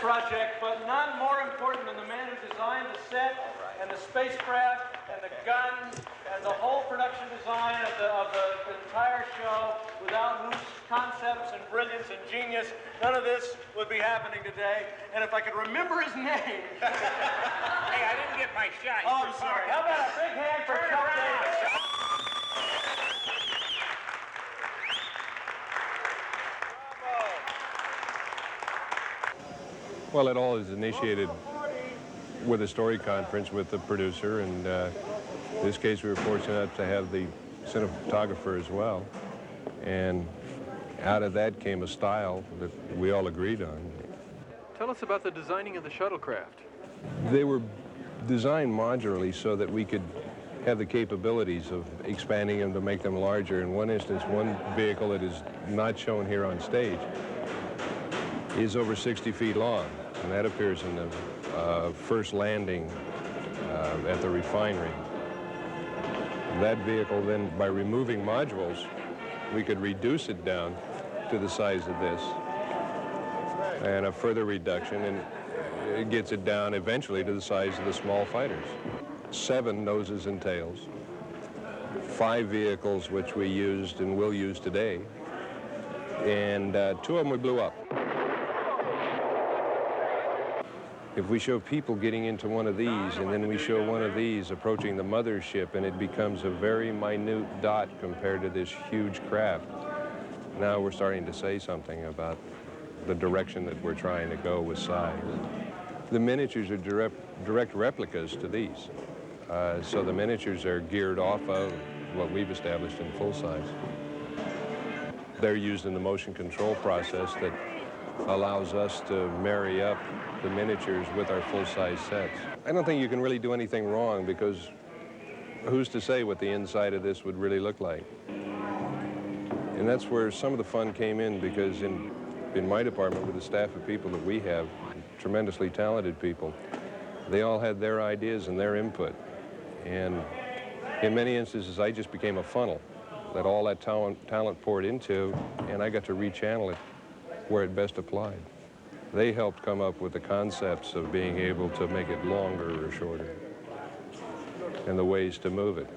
project, but none more important than the man who designed the set and the spacecraft and the guns and the whole production design of the entire show, without whose concepts and brilliance and genius, none of this would be happening today. And if I could remember his name. Hey, I didn't get my shot. Oh, I'm sorry. How about a big hand for Chuck Davis? Well, it all is initiated with a story conference with the producer, and in this case we were fortunate enough to have the cinematographer as well. And out of that came a style that we all agreed on. Tell us about the designing of the shuttlecraft. They were designed modularly so that we could have the capabilities of expanding them to make them larger. In one instance, one vehicle that is not shown here on stage is over 60 feet long, and that appears in the first landing at the refinery. That vehicle then, by removing modules, we could reduce it down to the size of this, and a further reduction, and it gets it down eventually to the size of the small fighters. 7 noses and tails, 5 vehicles which we used and will use today, and 2 of them we blew up. If we show people getting into one of these, and then we show one of these approaching the mothership, and it becomes a very minute dot compared to this huge craft, now we're starting to say something about the direction that we're trying to go with size. The miniatures are direct replicas to these. So the miniatures are geared off of what we've established in full size. They're used in the motion control process that allows us to marry up the miniatures with our full-size sets. I don't think you can really do anything wrong, because who's to say what the inside of this would really look like? And that's where some of the fun came in, because in my department, with the staff of people that we have, tremendously talented people, they all had their ideas and their input. And in many instances, I just became a funnel that all that talent poured into, and I got to rechannel it where it best applied. They helped come up with the concepts of being able to make it longer or shorter, and the ways to move it.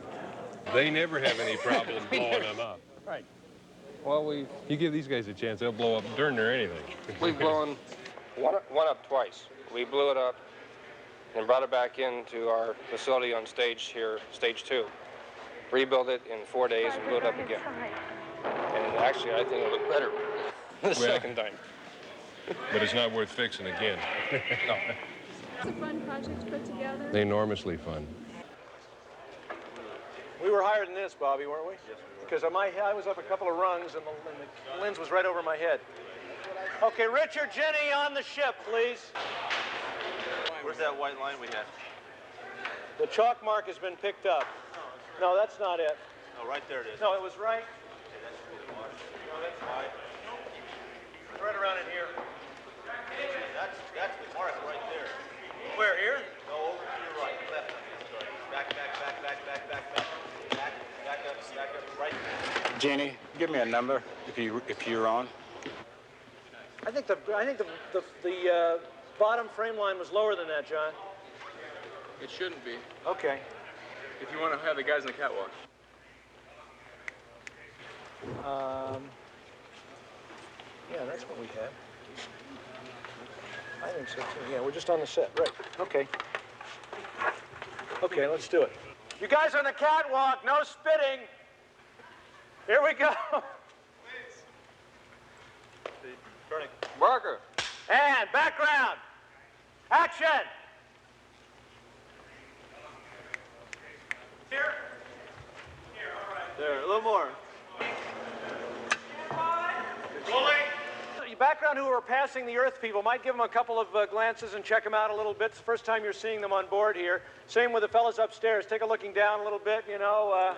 They never have any problem blowing them up. Right. Well, you give these guys a chance, they'll blow up darn near anything. we've blown one up twice. We blew it up and brought it back into our facility on stage here, stage 2. Rebuilt it in 4 days and blew it up again. And actually, I think it looked better the second time. But it's not worth fixing again. No. It's a fun project to put together. Enormously fun. We were higher than this, Bobby, weren't we? Yes, we were. Because I was up a couple of rungs, and the lens was right over my head. Okay, Richard, Jenny on the ship, please. Where's that white line we had? The chalk mark has been picked up. No, that's not it. No, right there it is. No, it was right. Okay, that should be the mark. No, that's Right. It's right around in here. That's the mark right there. Where, here? No, over to your right, left. Sorry. Back up, right. Jeannie, give me a number if you're on. I think the bottom frame line was lower than that, John. It shouldn't be, Okay. if you want to have the guys in the catwalk. Yeah, that's what we had. I think so too. Yeah, we're just on the set, right? Okay. Okay, let's do it. You guys on the catwalk, no spitting. Here we go. Turning. Barker. And background. Action. Here. Here, all right. There, a little more. Rolling. The background who are passing the Earth people might give them a couple of glances and check them out a little bit. It's the first time you're seeing them on board here. Same with the fellas upstairs. Take a looking down a little bit, you know,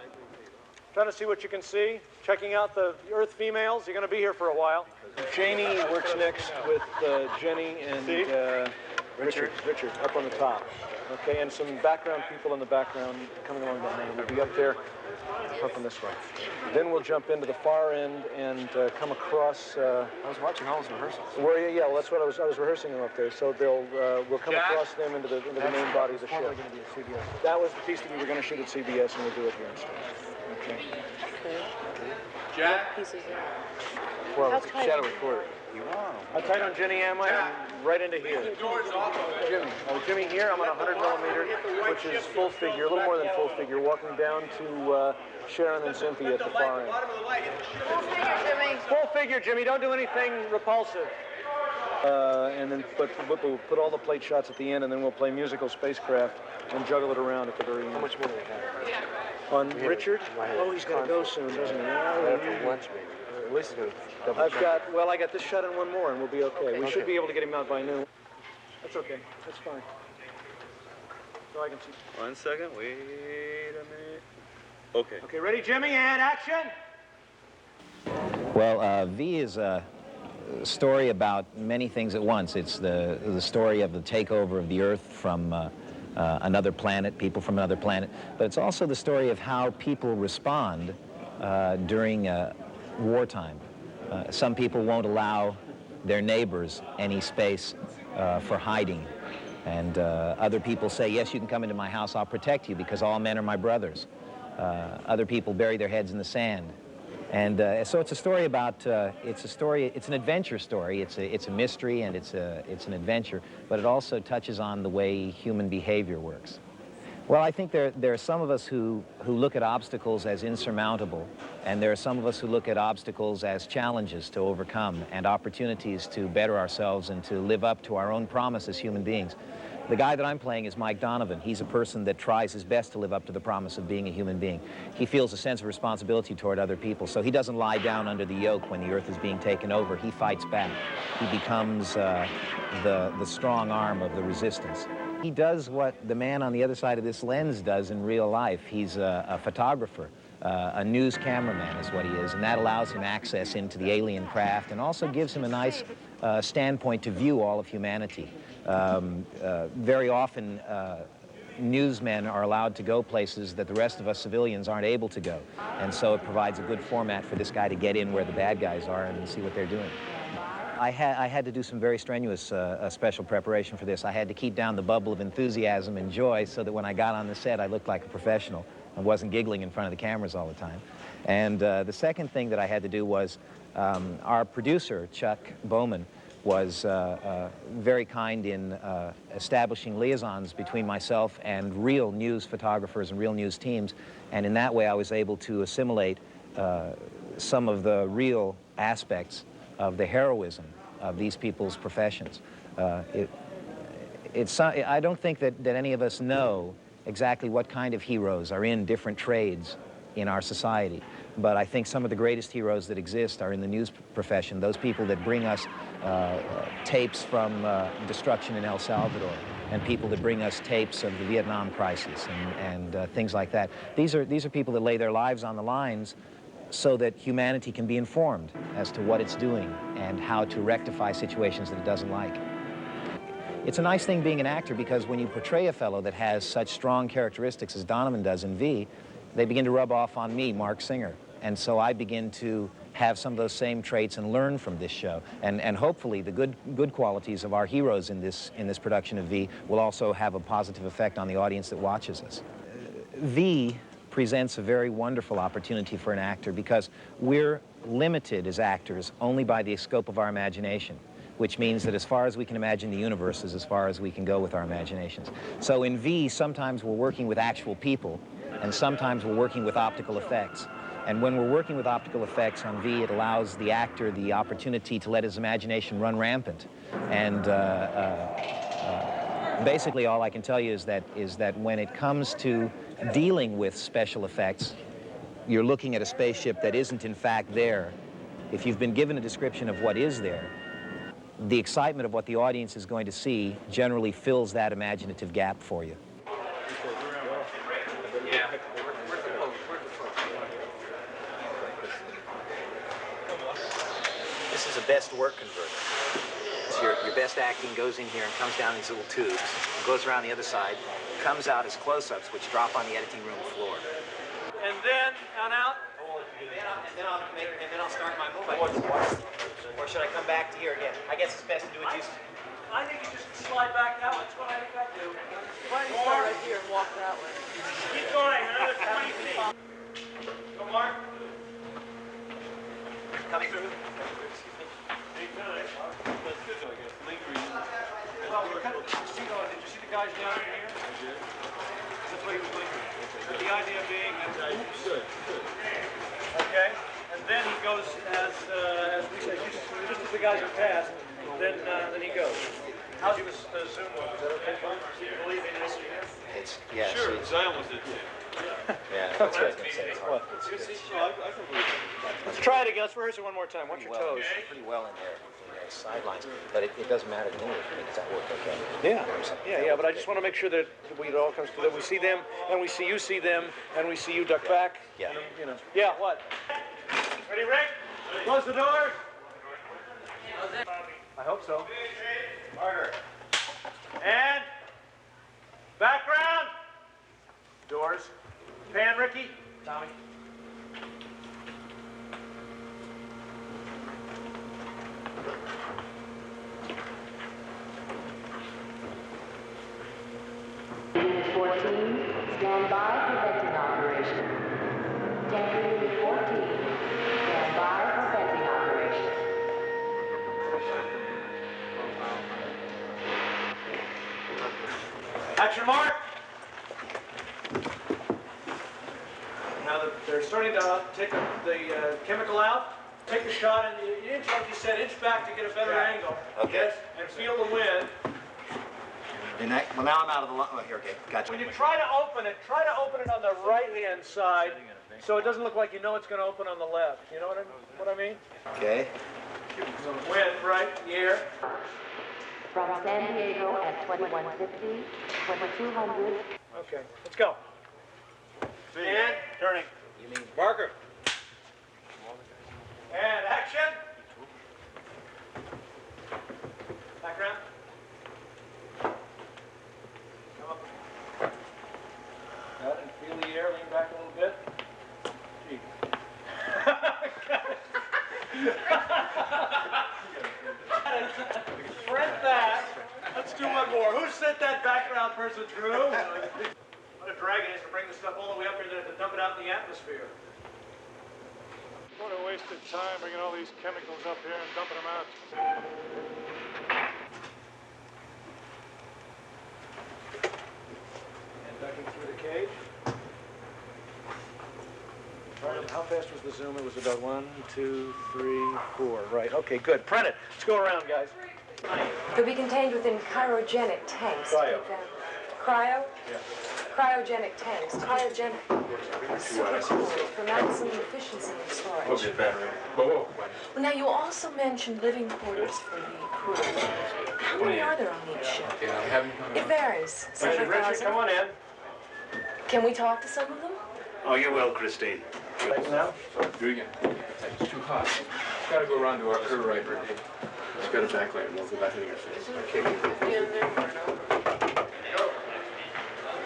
trying to see what you can see. Checking out the Earth females. You're going to be here for a while. Janie works next with Jenny and Richard, up on the top. Okay, and some background people in the background coming along behind. We'll be up there, up on this way. Then we'll jump into the far end and come across. I was watching all those rehearsals. Well, yeah, well, that's what I was rehearsing them up there. So we'll come across them into the main body of the show. That was the piece that we were going to shoot at CBS, and we'll do it here instead. Okay. Jack? Well, it's a shadow recorder. How tight on Jenny am I? Right into here. Jimmy here, I'm on 100 millimeter, which is full figure, a little more than full figure, walking down to Sharon and Cynthia at the far end. Full figure, Jimmy, don't do anything repulsive. And then we'll put all the plate shots at the end, and then we'll play musical spacecraft and juggle it around at the very end. How much more do we have? On Richard? Oh, he's got to go soon, doesn't he? Lunch, maybe. At least I got this shot and one more, and we'll be okay. We should be able to get him out by noon. That's okay. That's fine. So I can see. 1 second. Wait a minute. Okay. Okay, ready, Jimmy, and action! Well, V is a story about many things at once. It's the story of the takeover of the Earth from another planet, people from another planet, but it's also the story of how people respond during wartime. Some people won't allow their neighbors any space for hiding. And other people say, yes, you can come into my house, I'll protect you because all men are my brothers. Other people bury their heads in the sand. And so it's a story about, it's an adventure story. It's a mystery and it's an adventure, but it also touches on the way human behavior works. Well, I think there are some of us who look at obstacles as insurmountable, and there are some of us who look at obstacles as challenges to overcome and opportunities to better ourselves and to live up to our own promise as human beings. The guy that I'm playing is Mike Donovan. He's a person that tries his best to live up to the promise of being a human being. He feels a sense of responsibility toward other people, so he doesn't lie down under the yoke when the Earth is being taken over. He fights back. He becomes the strong arm of the resistance. He does what the man on the other side of this lens does in real life. He's a photographer. A news cameraman is what he is, and that allows him access into the alien craft and also gives him a nice standpoint to view all of humanity. Very often, newsmen are allowed to go places that the rest of us civilians aren't able to go, and so it provides a good format for this guy to get in where the bad guys are and see what they're doing. I had to do some very strenuous special preparation for this. I had to keep down the bubble of enthusiasm and joy so that when I got on the set, I looked like a professional and wasn't giggling in front of the cameras all the time. And the second thing that I had to do was our producer, Chuck Bowman, was very kind in establishing liaisons between myself and real news photographers and real news teams. And in that way, I was able to assimilate some of the real aspects of the heroism of these people's professions. I don't think that any of us know exactly what kind of heroes are in different trades in our society, but I think some of the greatest heroes that exist are in the news profession, those people that bring us tapes from destruction in El Salvador, and people that bring us tapes of the Vietnam crisis and things like that. These are people that lay their lives on the lines so that humanity can be informed as to what it's doing and how to rectify situations that it doesn't like. It's a nice thing being an actor because when you portray a fellow that has such strong characteristics as Donovan does in V, they begin to rub off on me, Mark Singer. And so I begin to have some of those same traits and learn from this show. And hopefully the good qualities of our heroes in this production of V will also have a positive effect on the audience that watches us. V presents a very wonderful opportunity for an actor because we're limited as actors only by the scope of our imagination, which means that as far as we can imagine the universe is as far as we can go with our imaginations. So in V, sometimes we're working with actual people, and sometimes we're working with optical effects. And when we're working with optical effects on V, it allows the actor the opportunity to let his imagination run rampant. And basically all I can tell you is that when it comes to dealing with special effects, you're looking at a spaceship that isn't in fact there. If you've been given a description of what is there, the excitement of what the audience is going to see generally fills that imaginative gap for you. This is a best work converter. So you're best acting goes in here and comes down these little tubes, goes around the other side, comes out as close-ups, which drop on the editing room floor. And then on out. And then I'll start my move. Or should I come back to here again? I guess it's best to do it just. I think you just slide back that way. That's what I think I do. Why don't you start right here and walk that way? Keep going. Another 20 feet. Go, Mark. Coming through. Did you see the guys down in here? I did. That's what he was lingering. But the idea being that. Good. Okay. And then he goes as we say, just as the guys are passed, then he goes. How's your Zoom move? Is that okay? Do you believe in this? It's yeah. Sure, Zion was it. Yeah, that's what I was gonna say. It's hard. Let's try it again. Let's rehearse it one more time. Watch your toes. Pretty well in there. Sidelines, but it doesn't matter to me. Does that work okay? Yeah. But I just want to make sure that it all comes together. We see them, and we see them, and we see you duck back. Yeah. You know. Yeah. What? Ready, Rick? Close the door. I hope so. Harder. And background. Doors. Pan, Ricky. Tommy. Unit 14, stand by for venting operation. Tanker Unit 14, stand by for venting operation. Action, Mark. Now that they're starting to take the chemical out, take the shot and inch, like you said, inch back to get a better angle. Okay. Yes, and feel the wind. And well, now I'm out of the line. Oh, here, okay, gotcha. When you try to open it on the right-hand side, so it doesn't look like you know it's going to open on the left. You know what I mean? Okay. Wind right here. From San Diego at 2150, 2200. Okay, let's go. And turning. You mean Marker. And action. Background. Come up. Got it. Feel the air. Lean back a little bit. Gee. Print that. Let's do one more. Who sent that background person through? What a drag it is to bring this stuff all the way up here to dump it out in the atmosphere. What a waste of time bringing all these chemicals up here and dumping them out. And ducking through the cage. How fast was the zoom? It was about 1, 2, 3, 4. Right. Okay, good. Print it. Let's go around, guys. They'll be contained within cryogenic tanks. Cryo. Cryo? Yeah. Cryogenic tanks. Cryogenic. Super cool for maximum efficiency in storage. Well, now you also mentioned living quarters for the crew. How many are there on each ship? It varies. Richard, come on in. Can we talk to some of them? Oh, you will, Christine. Right now? Do it again. It's too hot. Gotta go around to our crew right here. It's got a backlight and we'll go back in your face. Okay.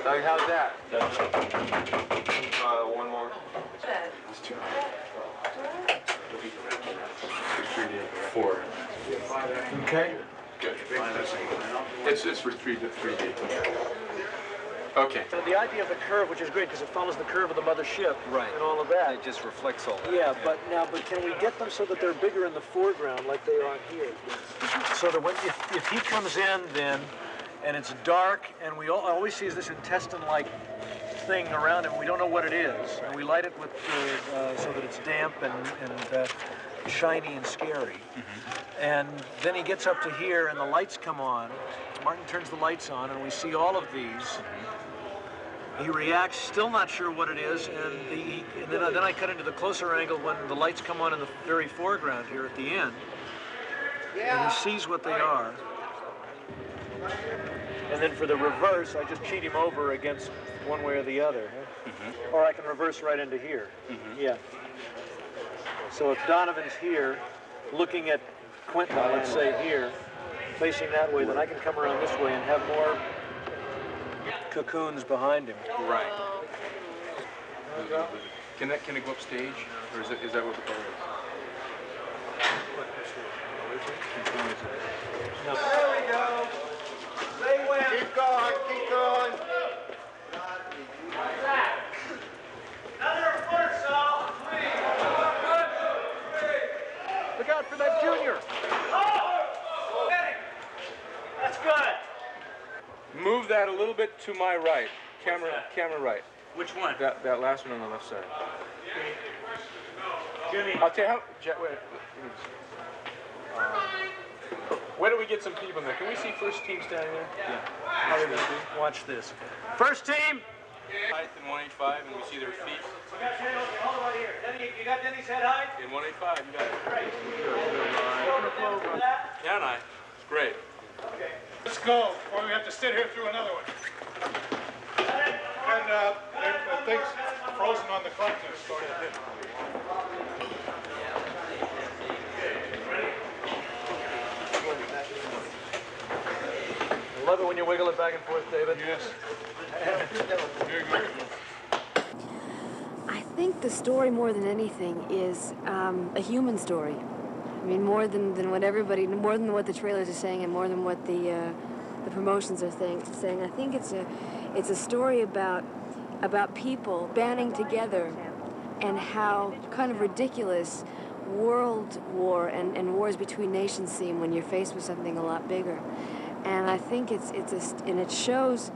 Doug, how's that? One more. It's too hot. 4. Okay. Good. It's for 3D. Okay. And the idea of the curve, which is great because it follows the curve of the mother ship and all of that. It just reflects all that. Yeah, but can we get them so that they're bigger in the foreground like they are here? So that when, if he comes in then, and it's dark, and we all we see is this intestine-like thing around him, we don't know what it is, and we light it with so that it's damp and shiny and scary. And then he gets up to here, and the lights come on. Martin turns the lights on, and we see all of these. He reacts, still not sure what it is, and then I cut into the closer angle when the lights come on in the very foreground here at the end. And he sees what they are. And then for the reverse, I just cheat him over against one way or the other. Or I can reverse right into here. Yeah. So if Donovan's here, looking at Quentin, let's say here, facing that way, then I can come around this way and have more cocoons behind him. Right. Can it go upstage, or is that what the goal is? No. There we go. They win. Keep going, keep going. Another foot or so. Look out for that junior. That's good. Move that a little bit to my right. Camera right. Which one? That last one on the left side. Jimmy. I'll tell you how. Wait. Where do we get some people in there? Can we see first team standing there? Yeah. How are they going to do? Watch this. First team. Height in 185, and we see their feet. Hold on here. Denny, you got Denny's head height? In 185, you got it. Great. Yeah, and I. Great. Okay. Let's go, or we have to sit here through another one. And things frozen on the clock there started. I love it when you wiggle it back and forth, David. Yes. Very good. I think the story, more than anything, is a human story. I mean, more than what the trailers are saying, and more than what the promotions are saying. I think it's a story about people banding together, and how kind of ridiculous world war and wars between nations seem when you're faced with something a lot bigger. And I think it shows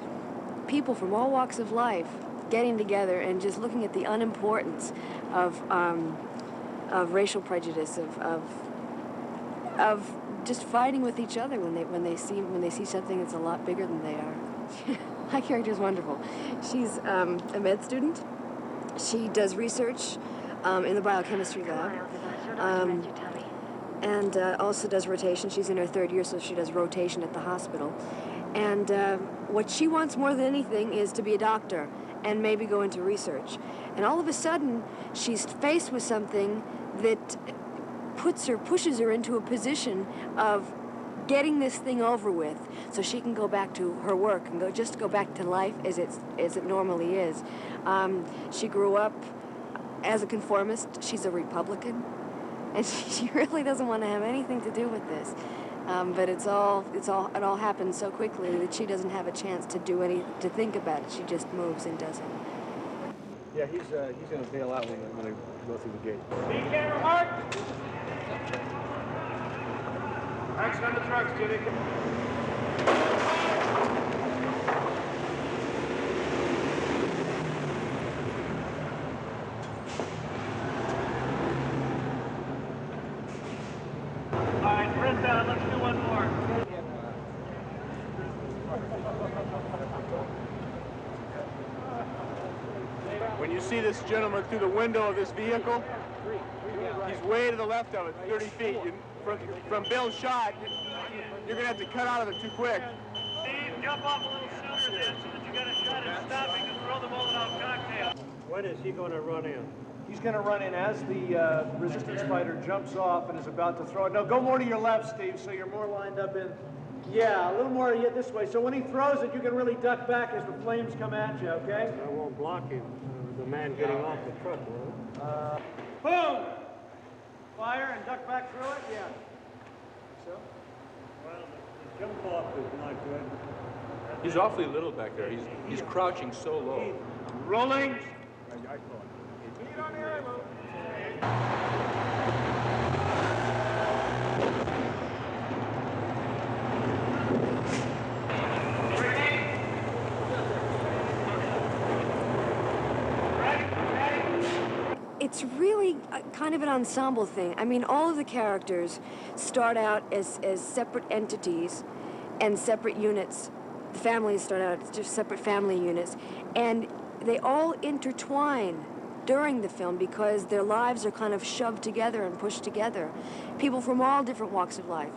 people from all walks of life getting together and just looking at the unimportance of racial prejudice, of just fighting with each other when they see something that's a lot bigger than they are. My character is wonderful. She's a med student. She does research in the biochemistry lab. And also does rotation. She's in her 3rd year, so she does rotation at the hospital. And what she wants more than anything is to be a doctor and maybe go into research. And all of a sudden, she's faced with something that pushes her into a position of getting this thing over with, so she can go back to her work and go back to life as it normally is. She grew up as a conformist. She's a Republican. And she really doesn't want to have anything to do with this, but it all happens so quickly that she doesn't have a chance to think about it. She just moves and does it. Yeah, he's going to bail out when they go through the gate. Speed camera, Mark. Action on the trucks, Jimmy. Let's do one more. When you see this gentleman through the window of this vehicle, he's way to the left of it, 30 feet. From Bill's shot, you're going to have to cut out of it too quick. Steve, jump off a little sooner then so that you got a shot at stopping and throw the Molotov cocktail. When is he going to run in? He's going to run in as the resistance fighter jumps off and is about to throw it. No, go more to your left, Steve, so you're more lined up in. Yeah, a little more this way. So when he throws it, you can really duck back as the flames come at you, okay? I won't block him, the man getting off the truck, will it? Boom! Fire and duck back through it, yeah. So? Well, the jump off is not good. He's awfully little back there. He's crouching so low. Rolling. It's really kind of an ensemble thing. I mean, all of the characters start out as separate entities and separate units. The families start out as just separate family units. And they all intertwine during the film because their lives are kind of shoved together and pushed together. People from all different walks of life.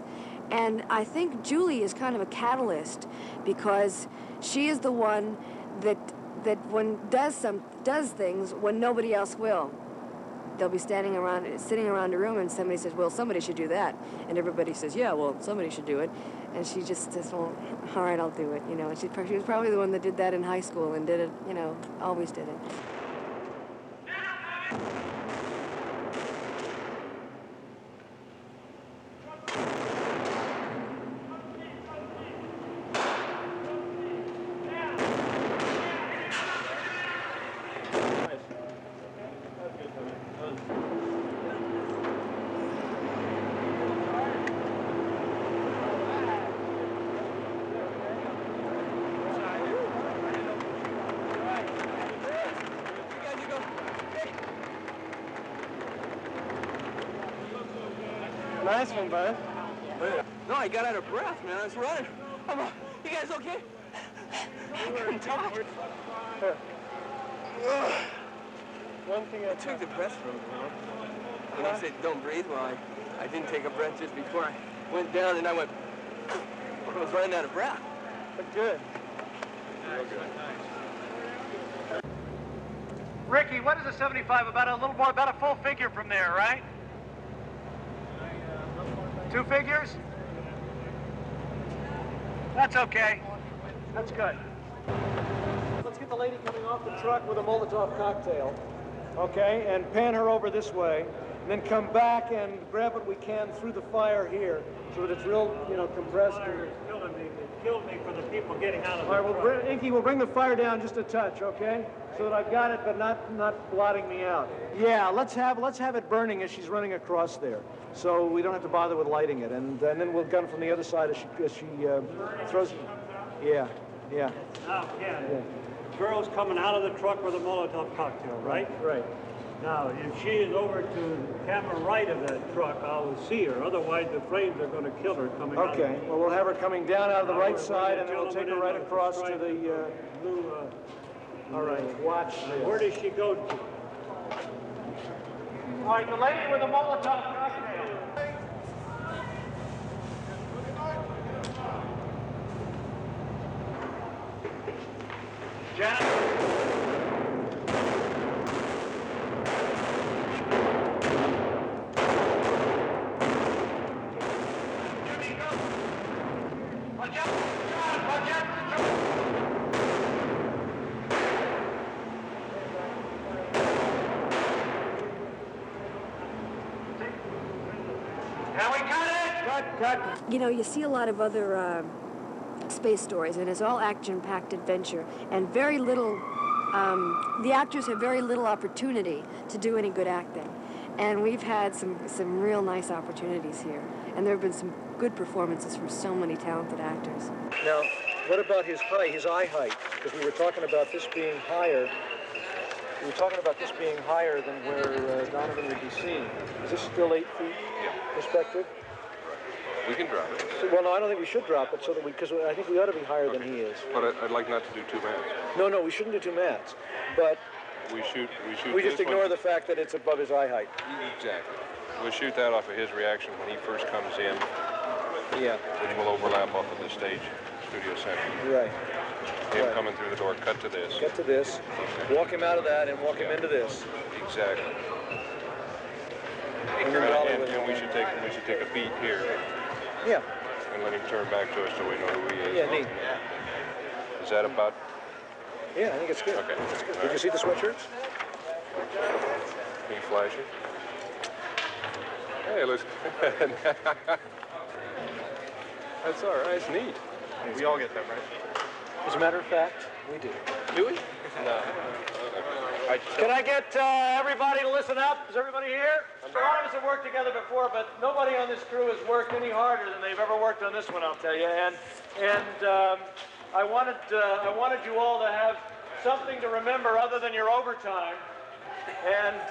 And I think Julie is kind of a catalyst because she is the one that does things when nobody else will. they'll be sitting around a room, and somebody says, well, somebody should do that. And everybody says, yeah, well, somebody should do it. And she just says, well, all right, I'll do it, you know. And she was probably the one that did that in high school and did it, you know, always did it. Nice one, bud. No, I got out of breath, man. I was running. You guys okay? I couldn't talk. One thing I took the breath from him, you know. When he said, don't breathe, well, I didn't take a breath just before I went down, and I was running out of breath. But good. Real good. Ricky, what is a 75? About a little more, about a full figure from there, right? 2 figures? That's okay. That's good. Let's get the lady coming off the truck with a Molotov cocktail, okay, and pan her over this way, and then come back and grab what we can through the fire here, so that it's real, you know, compressed. It killed me for the people getting out of the All right, well, Inky, we'll bring the fire down just a touch, okay? So that I've got it, but not blotting me out. Yeah, let's have it burning as she's running across there, so we don't have to bother with lighting it, and then we'll gun from the other side as she throws. Yeah. Now, again, girl's coming out of the truck with a Molotov cocktail, right? Right. Now, if she is over to the camera right of that truck, I will see her. Otherwise, the flames are going to kill her coming out. Okay, well, we'll have her coming down out of the right side, and then we'll take her right across to the... blue, all right, watch this. Where does she go to? All right, the lady with the Molotov cocktail. Janet? You know, you see a lot of other space stories, and it's all action-packed adventure, and very little, the actors have very little opportunity to do any good acting. And we've had some real nice opportunities here, and there have been some good performances from so many talented actors. Now, what about his height, his eye height? Because we were talking about this being higher. We were talking about this being higher than where Donovan would be seen. Is this still 8 feet perspective? We can drop it. So, well, no, I don't think we should drop it, so that because I think we ought to be higher than he is. But I'd like not to do 2 mats. No, we shouldn't do 2 mats. But we shoot. We just ignore the fact that it's above his eye height. Exactly. We'll shoot that off of his reaction when he first comes in. Yeah. Which will overlap off of the stage, studio center. Right. Him coming through the door, cut to this. Cut to this. Okay. Walk him out of that and walk him into this. Exactly. And we should take a beat here. Yeah. And let him turn back to us so we know who he is. Yeah, neat. Is that about? Yeah, I think it's good. Okay. It's good. Did you see the sweatshirts? Can you flash it? Hey, listen. That's all right. It's neat. We all get that, right? As a matter of fact, we do. Do we? No. Can I get everybody to listen up? Is everybody here? A lot of us have worked together before, but nobody on this crew has worked any harder than they've ever worked on this one, I'll tell you. And I wanted you all to have something to remember other than your overtime. And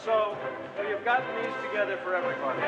so we've gotten these together for everybody.